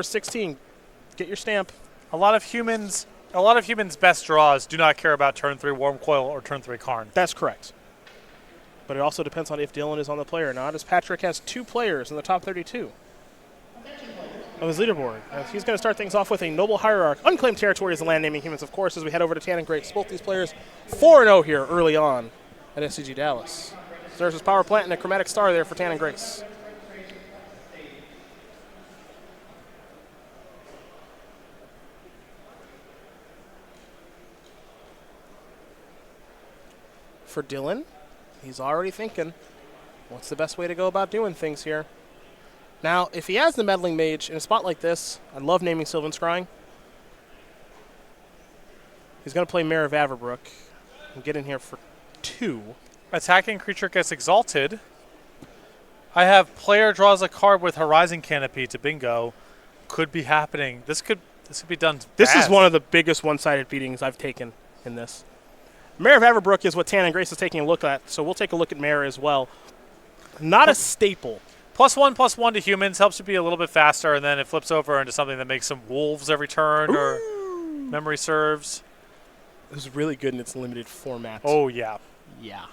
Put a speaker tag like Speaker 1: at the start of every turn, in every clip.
Speaker 1: 16. Get your stamp.
Speaker 2: A lot of humans' best draws do not care about turn 3 Warm Coil or turn 3 Karn.
Speaker 1: That's correct. But it also depends on if Dylan is on the play or not, as Patrick has 2 players in the top 32 of his leaderboard. He's going to start things off with a Noble Hierarch. Unclaimed territory is the land naming humans, of course, as we head over to Tannon Grace. Both these players 4-0 here early on at SCG Dallas. There's his power plant and a chromatic star there for Tannon Grace. For Dylan, he's already thinking, what's the best way to go about doing things here? Now, if he has the Meddling Mage in a spot like this, I love naming Sylvan Scrying. He's going to play Mare of Averbrook and get in here for 2.
Speaker 2: Attacking creature gets exalted. I have player draws a card with Horizon Canopy to bingo. Could be happening. This could be done
Speaker 1: This
Speaker 2: fast.
Speaker 1: is one of the biggest one-sided beatings I've taken in this. Mare of Averbrook is what Tannon Grace is taking a look at, so we'll take a look at Mare as well. Not a staple.
Speaker 2: +1/+1 to humans helps you be a little bit faster, and then it flips over into something that makes some wolves every turn.
Speaker 1: Ooh.
Speaker 2: Or memory serves.
Speaker 1: It was really good in its limited format.
Speaker 2: Oh, yeah.
Speaker 1: Yeah.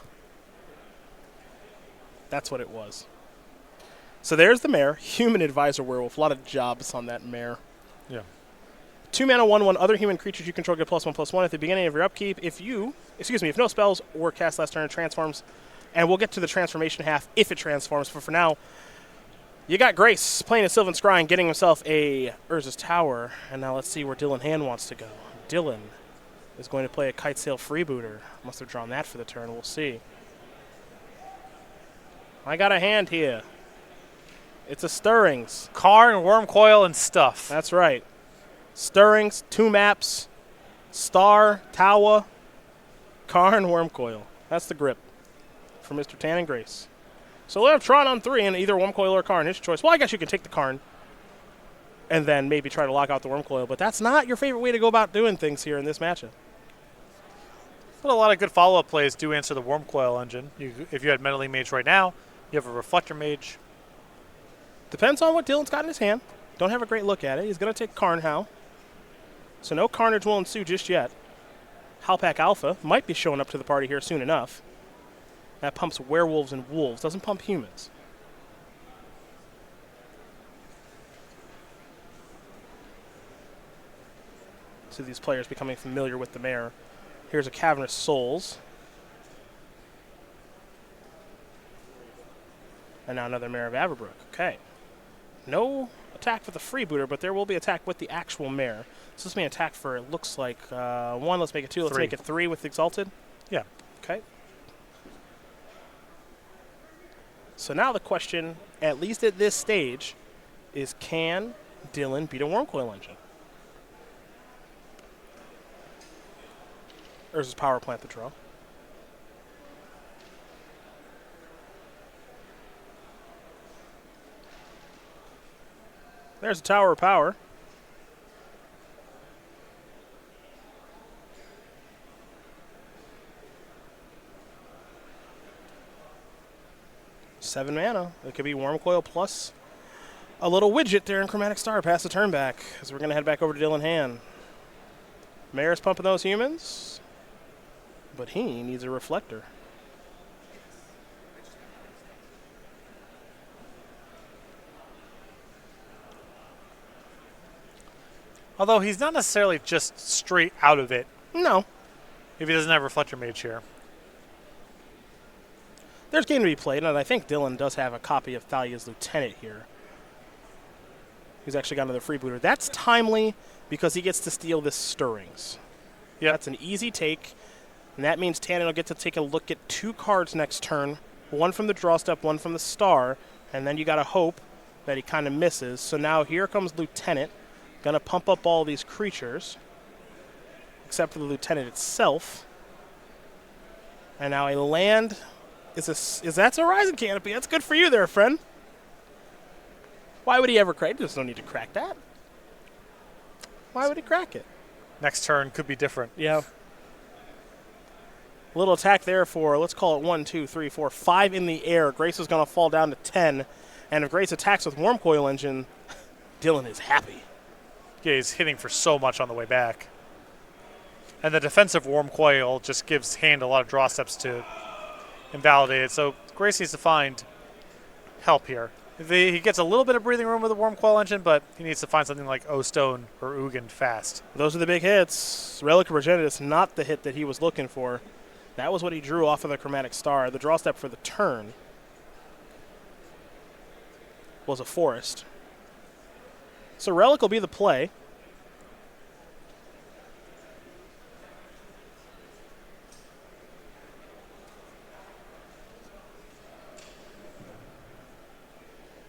Speaker 1: That's what it was. So there's the Mare, Human Advisor Werewolf. A lot of jobs on that Mare.
Speaker 2: Yeah.
Speaker 1: 2 mana, 1/1. Other human creatures you control get +1/+1 at the beginning of your upkeep. If no spells or cast last turn, it transforms. And we'll get to the transformation half if it transforms. But for now, you got Grace playing a Sylvan Scrying, getting himself a Urza's Tower. And now let's see where Dylan Hand wants to go. Dylan is going to play a Kitesail Freebooter. Must have drawn that for the turn. We'll see. I got a hand here. It's a Stirrings.
Speaker 2: Karn, Worm Coil, and stuff.
Speaker 1: That's right. Stirrings, 2 maps, Star, Tawa, Karn, Worm Coil. That's the grip for Mr. Tannon Grace. So we'll have Tron on 3 and either Worm Coil or Karn. His choice. Well, I guess you can take the Karn and then maybe try to lock out the Worm Coil, but that's not your favorite way to go about doing things here in this matchup.
Speaker 2: But a lot of good follow-up plays do answer the Worm Coil engine. If you had Meddling Mage right now, you have a Reflector Mage.
Speaker 1: Depends on what Dylan's got in his hand. Don't have a great look at it. He's going to take Karn Howl. So no carnage will ensue just yet. Howlpack Alpha might be showing up to the party here soon enough. That pumps werewolves and wolves. Doesn't pump humans. So these players becoming familiar with the Mare. Here's a Cavernous Souls. And now another Mare of Averbrook. Okay. No attack with the Freebooter, but there will be attack with the actual Mare. So this may attack for, it looks like, 1. Let's make it 2. Let's make it 3 with Exalted.
Speaker 2: Yeah.
Speaker 1: Okay. So now the question, at least at this stage, is can Dylan beat a Worm Coil engine? Or is his power plant the draw? There's a Tower of Power. Seven mana. It could be Worm Coil plus a little widget there in Chromatic Star. Pass the turn back as we're going to head back over to Dylan Hand. Mare's pumping those humans, but he needs a Reflector.
Speaker 2: Although he's not necessarily just straight out of it.
Speaker 1: No.
Speaker 2: If he doesn't have Reflector Mage here.
Speaker 1: There's game to be played, and I think Dylan does have a copy of Thalia's Lieutenant here. He's actually got another Freebooter. That's timely because he gets to steal this Stirrings.
Speaker 2: Yeah,
Speaker 1: that's an easy take, and that means Tannon will get to take a look at 2 cards next turn, 1 from the draw step, 1 from the star, and then you got to hope that he kind of misses. So now here comes Lieutenant, going to pump up all these creatures, except for the Lieutenant itself. And now a land is that's a Horizon Canopy. That's good for you there, friend. Why would he ever crack? There's no need to crack that. Why would he crack it?
Speaker 2: Next turn could be different.
Speaker 1: Yeah. A little attack there for, let's call it 1, 2, 3, 4, 5 in the air. Grace is going to fall down to 10. And if Grace attacks with Worm Coil Engine, Dylan is happy.
Speaker 2: Yeah, he's hitting for so much on the way back. And the defensive Worm Coil just gives Hand a lot of draw steps to invalidate it. So Grace needs to find help here. He gets a little bit of breathing room with the Worm Coil engine, but he needs to find something like O-Stone or Ugin fast.
Speaker 1: Those are the big hits. Relic of Progenitus, not the hit that he was looking for. That was what he drew off of the Chromatic Star. The draw step for the turn was a Forest. So Relic will be the play.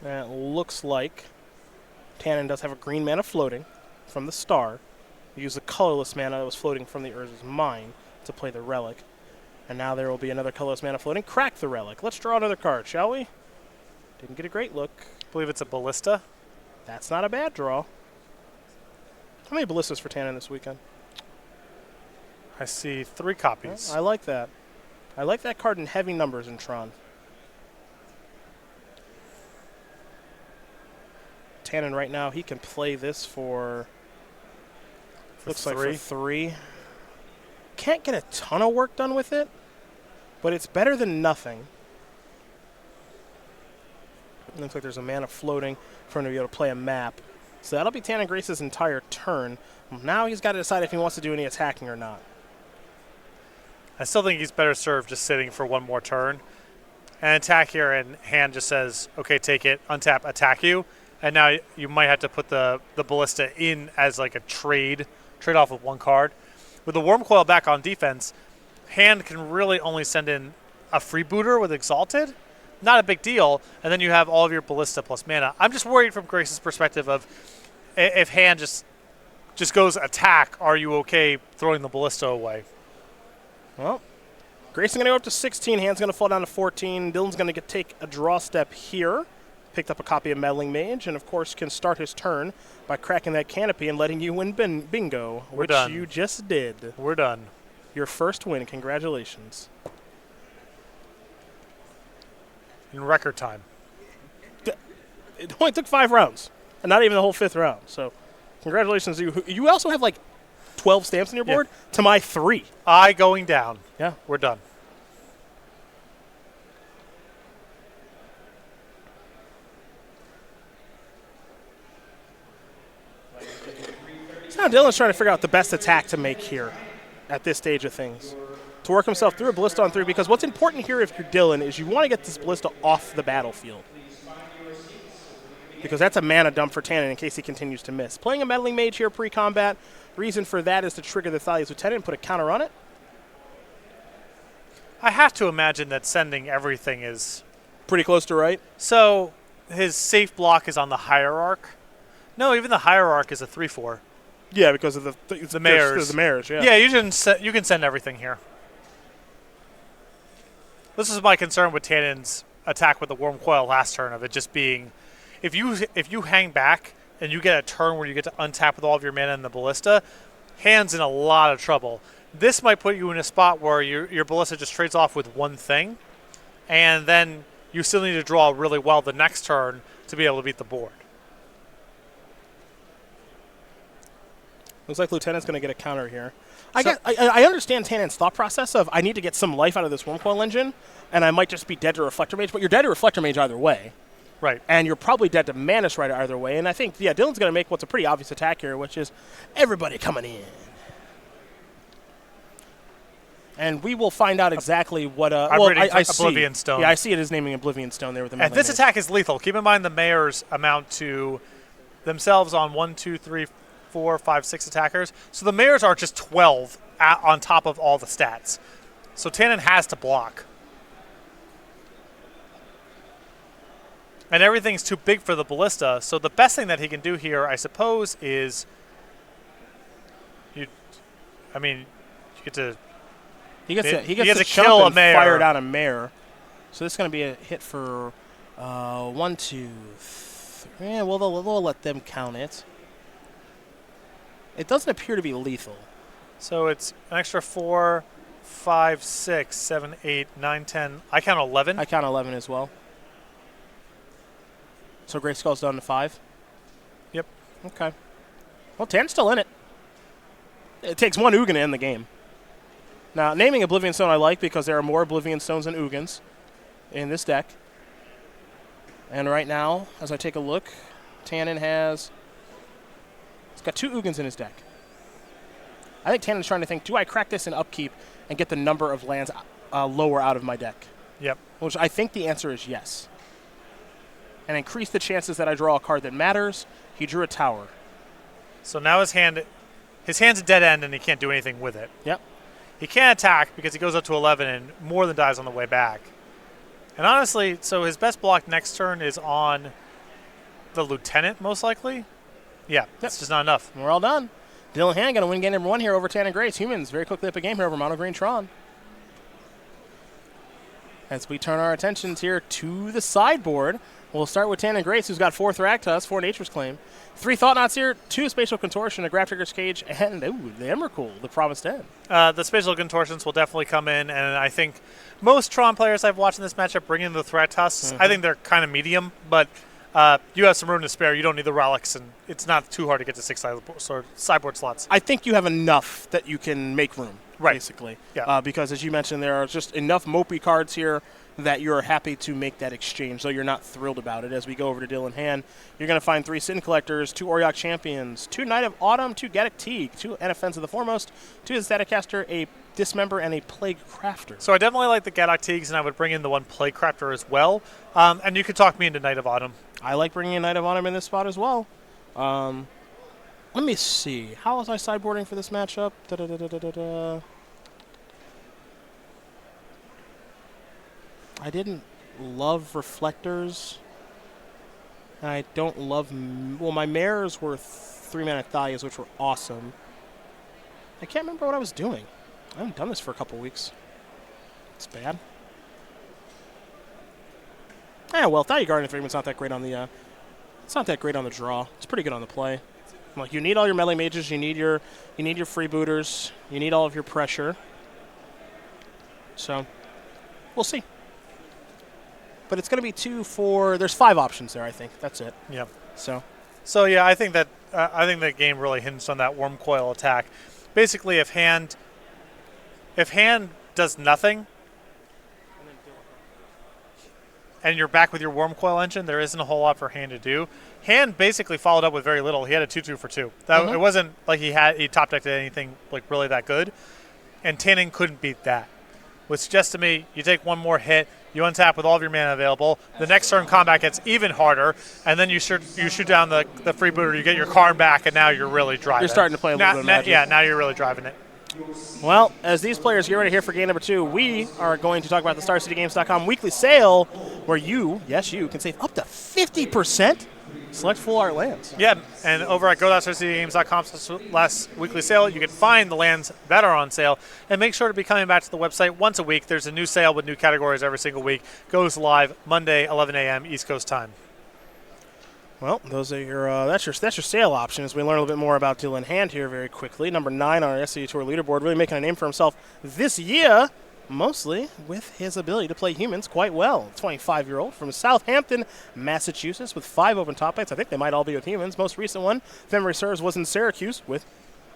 Speaker 1: And it looks like Tannon does have a green mana floating from the Star. He used the colorless mana that was floating from the Urza's Mine to play the Relic. And now there will be another colorless mana floating. Crack the Relic. Let's draw another card, shall we? Didn't get a great look.
Speaker 2: I believe it's a Ballista.
Speaker 1: That's not a bad draw. How many Ballistas for Tannon this weekend?
Speaker 2: I see 3 copies.
Speaker 1: I like that. I like that card in heavy numbers in Tron. Tannon right now, he can play this for looks like for 3. Can't get a ton of work done with it, but it's better than nothing. It looks like there's a mana floating for him to be able to play a map. So that'll be Tannon Grace's entire turn. Now he's got to decide if he wants to do any attacking or not.
Speaker 2: I still think he's better served just sitting for one more turn. And attack here, and Hand just says, okay, take it, untap, attack you. And now you might have to put the Ballista in as like a trade off with one card. With the Worm Coil back on defense, Hand can really only send in a freebooter with Exalted. Not a big deal. And then you have all of your Ballista plus mana. I'm just worried from Grace's perspective of if Hand just goes attack, are you okay throwing the Ballista away?
Speaker 1: Well, Grace is going to go up to 16. Hand's going to fall down to 14. Dylan's going to take a draw step here. Picked up a copy of Meddling Mage, and of course can start his turn by cracking that canopy and letting you win bingo, which you just did.
Speaker 2: We're done.
Speaker 1: Your first win. Congratulations.
Speaker 2: In record time.
Speaker 1: It only took 5 rounds, and not even the whole 5th round. So congratulations to you. You also have like 12 stamps on your board to my 3.
Speaker 2: I going down.
Speaker 1: Yeah.
Speaker 2: We're done.
Speaker 1: Now Dylan's trying to figure out the best attack to make here at this stage of things. To work himself through a Ballista on 3, because what's important here if you're Dylan is you want to get this Ballista off the battlefield. Because that's a mana dump for Tannon in case he continues to miss. Playing a Meddling Mage here pre-combat, reason for that is to trigger the Thalia's Lieutenant and put a counter on it.
Speaker 2: I have to imagine that sending everything is
Speaker 1: pretty close to right.
Speaker 2: So his safe block is on the Hierarch. No, even the Hierarch is a 3/4.
Speaker 1: Yeah, because of the
Speaker 2: Mares.
Speaker 1: The Mares, yeah.
Speaker 2: Yeah, you can send everything here. This is my concern with Tannon's attack with the Worm Coil last turn, of it just being, if you hang back and you get a turn where you get to untap with all of your mana and the Ballista, Hand's in a lot of trouble. This might put you in a spot where your Ballista just trades off with one thing, and then you still need to draw really well the next turn to be able to beat the board.
Speaker 1: Looks like Lieutenant's going to get a counter here. I understand Tannon's thought process of I need to get some life out of this Worm Coil engine, and I might just be dead to Reflector Mage, but you're dead to Reflector Mage either way.
Speaker 2: Right.
Speaker 1: And you're probably dead to Mana Strider either way. And I think, Dylan's going to make what's a pretty obvious attack here, which is everybody coming in. And we will find out exactly what... I see.
Speaker 2: Oblivion Stone.
Speaker 1: Yeah, I see it as naming Oblivion Stone there with the...
Speaker 2: And this attack is lethal. Keep in mind the Mayors amount to themselves on 1, 2, 3, 4, 5, 6 attackers. So the Mayors are just 12 on top of all the stats. So Tannon has to block. And everything's too big for the Ballista. So the best thing that he can do here, I suppose, is... You get to...
Speaker 1: He gets to kill a Mare. Fire down a Mare. So this is going to be a hit for 1, 2, 3. Yeah, well, they'll let them count it. It doesn't appear to be lethal.
Speaker 2: So it's an extra 4, 5, 6, 7, 8, 9, 10. I count 11.
Speaker 1: I count 11 as well. So Grayskull's down to 5?
Speaker 2: Yep.
Speaker 1: Okay. Well, Tann's still in it. It takes one Ugin to end the game. Now, naming Oblivion Stone I like because there are more Oblivion Stones than Ugins in this deck. And right now, as I take a look, Tannon has... He's got 2 Ugins in his deck. I think Tannon's trying to think, do I crack this in upkeep and get the number of lands lower out of my deck?
Speaker 2: Yep.
Speaker 1: Which I think the answer is yes. And increase the chances that I draw a card that matters. He drew a tower.
Speaker 2: So now his hand's a dead end, and he can't do anything with it.
Speaker 1: Yep.
Speaker 2: He can't attack because he goes up to 11 and more than dies on the way back. And honestly, so his best block next turn is on the Lieutenant, most likely. Yeah, that's just not enough.
Speaker 1: We're all done. Dylan Hand going to win game number 1 here over Tannon Grace. Humans very quickly up a game here over Mono Green Tron. As we turn our attentions here to the sideboard, we'll start with Tannon Grace, who's got 4 Thragtusk, 4 Nature's Claim, 3 Thought Knots here, 2 Spatial Contortion, a Graph Trigger's Cage, and the Emrakul, the Promised End.
Speaker 2: The Spatial Contortions will definitely come in, and I think most Tron players I've watched in this matchup bring in the Thragtusks. I think they're kind of medium, but you have some room to spare. You don't need the relics, and it's not too hard to get to 6 sideboard slots.
Speaker 1: I think you have enough that you can make room, basically.
Speaker 2: Yeah.
Speaker 1: Because, as you mentioned, there are just enough mopey cards here that you're happy to make that exchange, though you're not thrilled about it. As we go over to Dylan Hand, you're going to find 3 Sin Collectors, 2 Auriok Champions, 2 Knight of Autumn, 2 Gaddock Teague, 2 Enoffense of the Foremost, 2 Staticaster, a Dismember, and a Plague Crafter.
Speaker 2: So I definitely like the Gaddock Teagues, and I would bring in the 1 Plague Crafter as well. And you could talk me into Knight of Autumn.
Speaker 1: I like bringing in Knight of Autumn in this spot as well. Let me see. How was I sideboarding for this matchup? I didn't love Reflectors. I don't love... Well, my Mares were 3-mana Thalias, which were awesome. I can't remember what I was doing. I haven't done this for a couple weeks. It's bad. Yeah, well, Thalia Guardian Framement's not that great on the... it's not that great on the draw. It's pretty good on the play. Like, you need all your melee mages. You need your freebooters. You need all of your pressure. So, we'll see. But it's going to be 2 for... There's 5 options there, I think. That's it.
Speaker 2: Yeah.
Speaker 1: So
Speaker 2: yeah, I think that game really hinged on that Worm Coil attack. Basically, if hand does nothing, and you're back with your Worm Coil engine, there isn't a whole lot for Hand to do. Hand basically followed up with very little. He had a 2/2 for 2. It wasn't like he top decked anything like really that good, and Tannon couldn't beat that. Which suggests to me, you take 1 more hit, you untap with all of your mana available. The next turn combat gets even harder, and then you shoot down the freebooter, you get your card back, and now you're really driving.
Speaker 1: You're starting to play a little bit of Magic.
Speaker 2: Yeah, now you're really driving it.
Speaker 1: Well, as these players get ready here for game number 2, we are going to talk about the StarCityGames.com weekly sale, where you, yes you, can save up to 50%. Select full art lands.
Speaker 2: Yeah, and over at go.starcitygames.com/weekly sale, you can find the lands that are on sale, and make sure to be coming back to the website once a week. There's a new sale with new categories every single week. Goes live Monday, 11 a.m. East Coast time.
Speaker 1: Well, those are your that's your sale options. We learn a little bit more about Dylan Hand here very quickly. Number 9 on our SCG Tour leaderboard, really making a name for himself this year, mostly with his ability to play humans quite well. 25-year-old from Southampton, Massachusetts, with 5 open top 8s. I think they might all be with humans. Most recent one, if memory serves, was in Syracuse with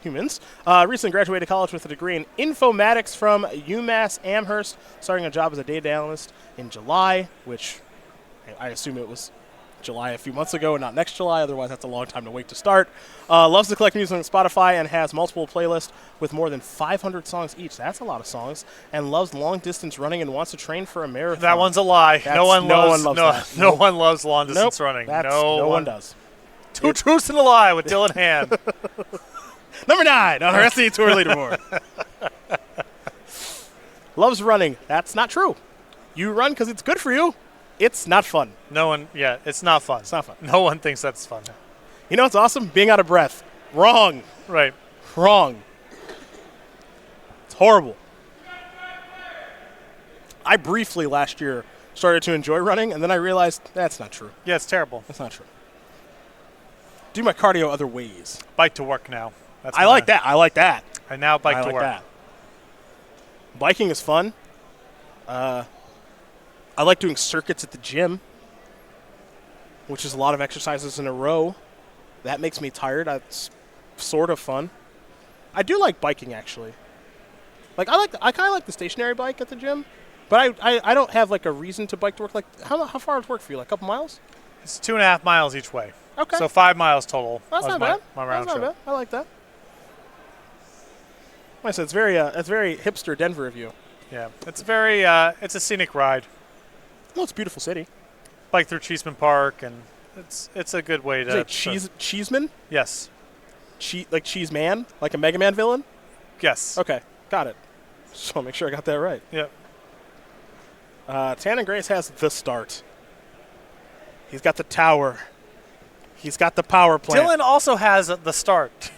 Speaker 1: humans. Recently graduated college with a degree in informatics from UMass Amherst, starting a job as a data analyst in July, which I assume it was July a few months ago and not next July, otherwise that's a long time to wait to start. Loves to collect music on Spotify and has multiple playlists with more than 500 songs each. That's a lot of songs. And loves long distance running and wants to train for a marathon.
Speaker 2: That one's a lie. No one loves long distance running.
Speaker 1: No one does.
Speaker 2: Two truths and a lie with Dylan Hand.
Speaker 1: Number 9 on our SCG Tour leaderboard. Loves running. That's not true. You run because it's good for you. It's not fun.
Speaker 2: It's not fun.
Speaker 1: It's not fun.
Speaker 2: No one thinks that's fun.
Speaker 1: You know what's awesome? Being out of breath. Wrong.
Speaker 2: Right.
Speaker 1: Wrong. It's horrible. I briefly last year started to enjoy running, and then I realized that's not true.
Speaker 2: Yeah, it's terrible.
Speaker 1: That's not true. Do my cardio other ways.
Speaker 2: Bike to work now.
Speaker 1: I like that. I like that.
Speaker 2: I now bike to work.
Speaker 1: That. Biking is fun. I like doing circuits at the gym, which is a lot of exercises in a row. That makes me tired. That's sort of fun. I do like biking, actually. Like, I kind of like the stationary bike at the gym, but I don't have, like, a reason to bike to work. Like, how far does work for you? Like, a couple miles?
Speaker 2: It's 2.5 miles each way.
Speaker 1: Okay.
Speaker 2: So 5 miles total.
Speaker 1: That's not bad.
Speaker 2: My round
Speaker 1: That's
Speaker 2: trip.
Speaker 1: not bad. I like that. Like I said, it's very hipster Denver of you.
Speaker 2: Yeah, it's very it's a scenic ride.
Speaker 1: Well, it's a beautiful city.
Speaker 2: Bike through Cheeseman Park, and it's a good way to.
Speaker 1: Like Cheeseman?
Speaker 2: Yes.
Speaker 1: Like Cheese Man? Like a Mega Man villain?
Speaker 2: Yes.
Speaker 1: Okay, got it. Just want to make sure I got that right.
Speaker 2: Yep.
Speaker 1: Tannon Grace has the start. He's got the tower. He's got the power plant.
Speaker 2: Dylan also has the start.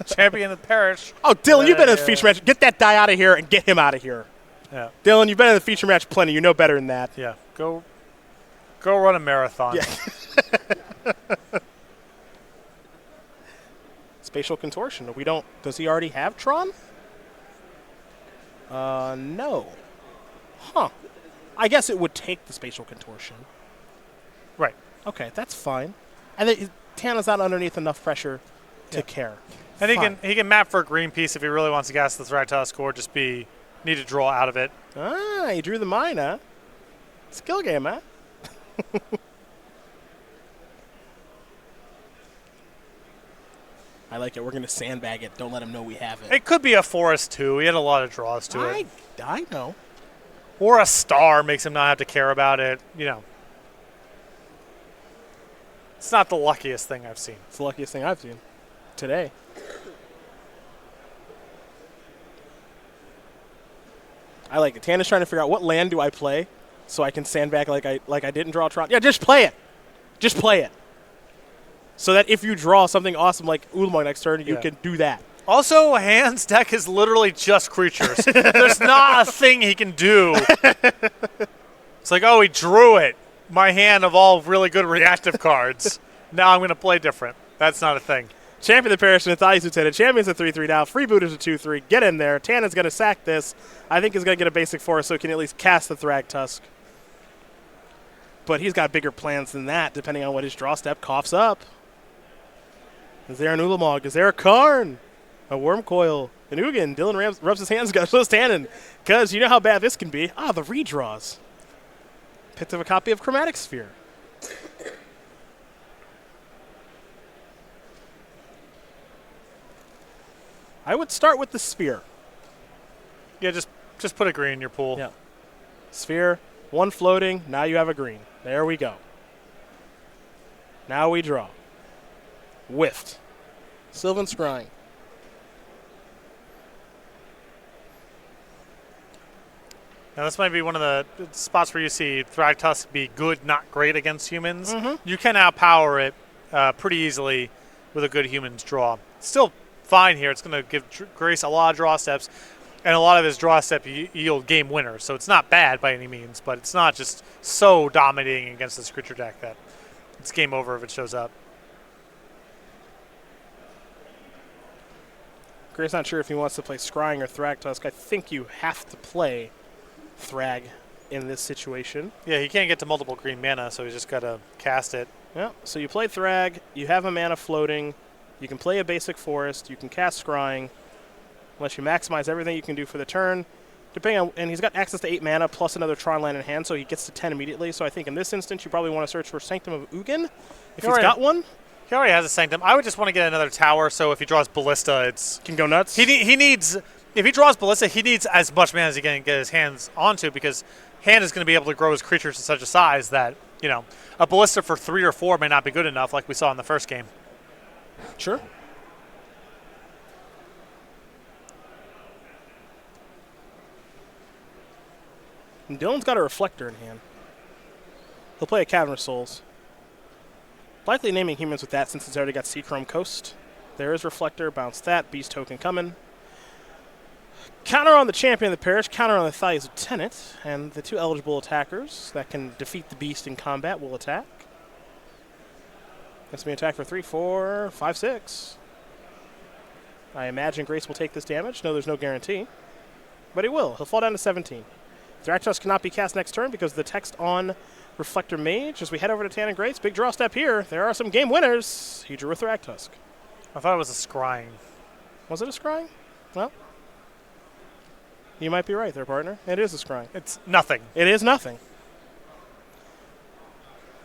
Speaker 2: Champion of the parish.
Speaker 1: Oh, Dylan, you've been in the feature match. Get that die out of here and get him out of here.
Speaker 2: Yeah.
Speaker 1: Dylan, you've been in the feature match plenty. You know better than that.
Speaker 2: Yeah. Go run a marathon.
Speaker 1: Yeah. Spatial contortion. Does he already have Tron? No. Huh. I guess it would take the spatial contortion.
Speaker 2: Right.
Speaker 1: Okay, that's fine. And then Tannon's not underneath enough pressure to care.
Speaker 2: And he can map for a green piece if he really wants to gas the Thragtusk or just need to draw out of it.
Speaker 1: Ah, he drew the mine, huh? Skill game, huh? I like it. We're going to sandbag it. Don't let him know we have it.
Speaker 2: It could be a forest, too. He had a lot of draws to it.
Speaker 1: I know.
Speaker 2: Or a star makes him not have to care about it. You know. It's not the luckiest thing I've seen.
Speaker 1: It's the luckiest thing I've seen today. I like it. Tannon's trying to figure out what land do I play so I can sandbag like I didn't draw Tron. Yeah, just play it. Just play it. So that if you draw something awesome like Ulamog next turn, you can do that.
Speaker 2: Also, Hand's deck is literally just creatures. There's not a thing he can do. It's like, oh, he drew it. My hand of all really good reactive cards. Now I'm going to play different. That's not a thing.
Speaker 1: Champion of the Parish and Matthias Lieutenant. Champion's a 3-3 now. Freebooters a 2-3. Get in there. Tannon's going to sack this. I think he's going to get a basic forest so he can at least cast the Thragtusk. But he's got bigger plans than that, depending on what his draw step coughs up. Is there an Ulamog? Is there a Karn? A Wormcoil? An Ugin? Dylan rubs his hands, goes Tannon. Because you know how bad this can be. Ah, the redraws. Picked up a copy of Chromatic Sphere. I would start with the Sphere.
Speaker 2: Yeah, just put a green in your pool.
Speaker 1: Yeah. Sphere, one floating, now you have a green. There we go. Now we draw. Whiffed. Sylvan Scrying.
Speaker 2: Now, this might be one of the spots where you see Thragtusk be good, not great against humans. You can outpower it pretty easily with a good humans draw. Still fine here. It's going to give Grace a lot of draw steps, and a lot of his draw step yield game winners. So it's not bad by any means, but it's not just so dominating against this creature deck that it's game over if it shows up.
Speaker 1: Grace not sure if he wants to play Scrying or Thragtusk. I think you have to play Thrag in this situation.
Speaker 2: Yeah, he can't get to multiple green mana, so he's just got to cast it.
Speaker 1: Yeah, so you play Thrag, you have a mana floating, you can play a basic forest, you can cast Scrying, unless you maximize everything you can do for the turn. Depending on, and he's got access to 8 mana plus another Tron land in hand, so he gets to 10 immediately. So I think in this instance, you probably want to search for Sanctum of Ugin, if he's got one.
Speaker 2: He already has a Sanctum. I would just want to get another tower, so if he draws Ballista, it's...
Speaker 1: Can go nuts?
Speaker 2: He needs... If he draws Ballista, he needs as much mana as he can get his hands onto, because Hand is going to be able to grow his creatures to such a size that, you know, a Ballista for 3 or 4 may not be good enough, like we saw in the first game.
Speaker 1: Sure. And Dylan's got a Reflector in hand. He'll play a Cavern of Souls. Likely naming humans with that since it's already got Seachrome Coast. There is Reflector, bounce that, Beast Token coming. Counter on the Champion of the Parish, counter on the Thais Lieutenant, and the 2 eligible attackers that can defeat the Beast in combat will attack. That's me attack for 3, 4, 5, 6. I imagine Grace will take this damage. No, there's no guarantee. But he will. He'll fall down to 17. Thragtusk cannot be cast next turn because of the text on Reflector Mage. As we head over to Tannon Grace, big draw step here. There are some game winners. He drew a Thragtusk.
Speaker 2: I thought it was a scrying.
Speaker 1: Was it a scrying? Well, you might be right there, partner. It is a scrying.
Speaker 2: It's nothing.
Speaker 1: It is nothing.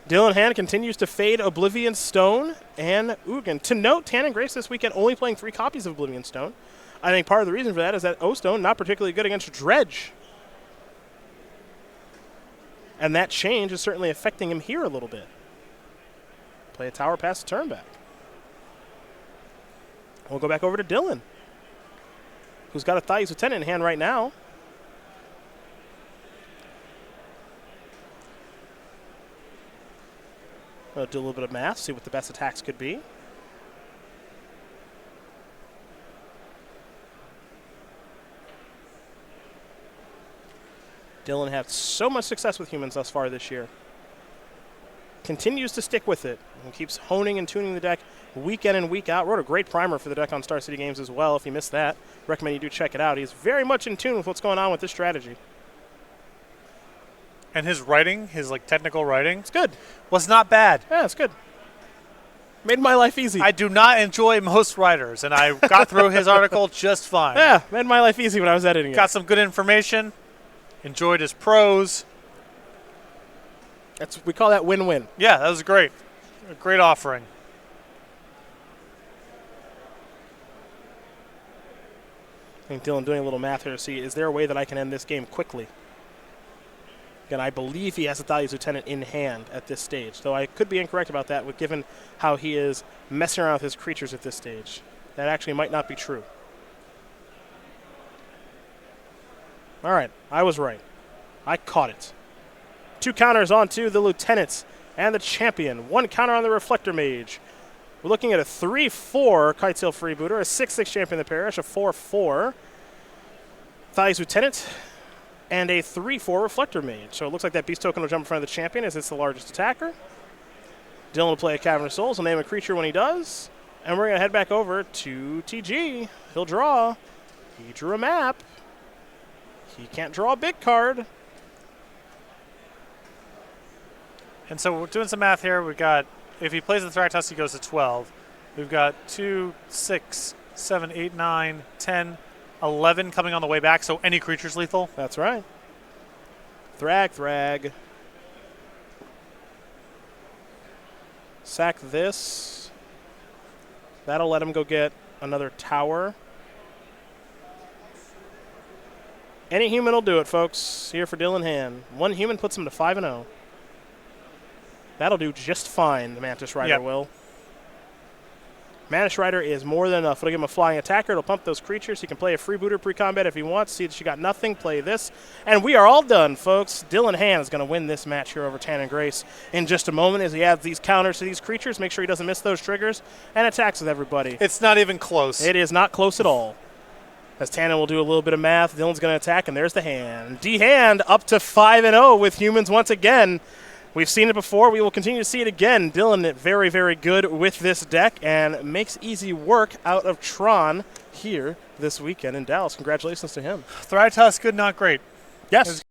Speaker 1: Dylan Hand continues to fade Oblivion Stone and Ugin. To note, Tannon Grace this weekend only playing 3 copies of Oblivion Stone. I think part of the reason for that is that O-Stone not particularly good against Dredge. And that change is certainly affecting him here a little bit. Play a tower pass the turn back. We'll go back over to Dylan, who's got a Thais Lieutenant in hand right now. I'll do a little bit of math, see what the best attacks could be. Dylan had so much success with humans thus far this year. Continues to stick with it and keeps honing and tuning the deck week in and week out. Wrote a great primer for the deck on Star City Games as well. If you missed that, recommend you do check it out. He's very much in tune with what's going on with this strategy.
Speaker 2: And his writing, his technical writing,
Speaker 1: It's good.
Speaker 2: was not bad.
Speaker 1: Yeah, it's good. Made my life easy.
Speaker 2: I do not enjoy most writers, and I got through his article just fine.
Speaker 1: Yeah, made my life easy when I was editing it.
Speaker 2: Got some good information. Enjoyed his prose.
Speaker 1: We call that win-win.
Speaker 2: Yeah, that was great. A great offering.
Speaker 1: I think Dylan doing a little math here to see, is there a way that I can end this game quickly? Again, I believe he has a Thalia's Lieutenant in hand at this stage, though I could be incorrect about that given how he is messing around with his creatures at this stage. That actually might not be true. All right, I was right. I caught it. 2 counters onto the Lieutenants and the Champion. 1 counter on the Reflector Mage. We're looking at a 3-4 Kitesail Freebooter, a 6-6 Champion of the Parish, a 4-4 Thalia's Lieutenant, and a 3-4 Reflector Mage. So it looks like that Beast Token will jump in front of the Champion as it's the largest attacker. Dylan will play a Cavern of Souls. He'll name a creature when he does. And we're going to head back over to TG. He'll draw. He drew a map. He can't draw a big card.
Speaker 2: And so we're doing some math here. We've got, if he plays the Thragtusk, he goes to 12. We've got 2, 6, 7, 8, 9, 10, 11 coming on the way back, so any creature's lethal.
Speaker 1: That's right. Thrag. Sack this. That'll let him go get another tower. Any human will do it, folks. Here for Dylan Hand. 1 human puts him to 5-0. That'll do just fine, the Mantis Rider will. Mantis Rider is more than enough. It'll give him a flying attacker. It'll pump those creatures. He can play a freebooter pre-combat if he wants. See that she got nothing. Play this. And we are all done, folks. Dylan Hand is going to win this match here over Tannon Grace in just a moment as he adds these counters to these creatures. Make sure he doesn't miss those triggers and attacks with everybody.
Speaker 2: It's not even close.
Speaker 1: It is not close at all. As Tannon will do a little bit of math, Dylan's going to attack, and there's the hand. D-Hand up to 5-0 with humans once again. We've seen it before. We will continue to see it again. Dylan very, very good with this deck and makes easy work out of Tron here this weekend in Dallas. Congratulations to him.
Speaker 2: Thragtusk, good, not great.
Speaker 1: Yes.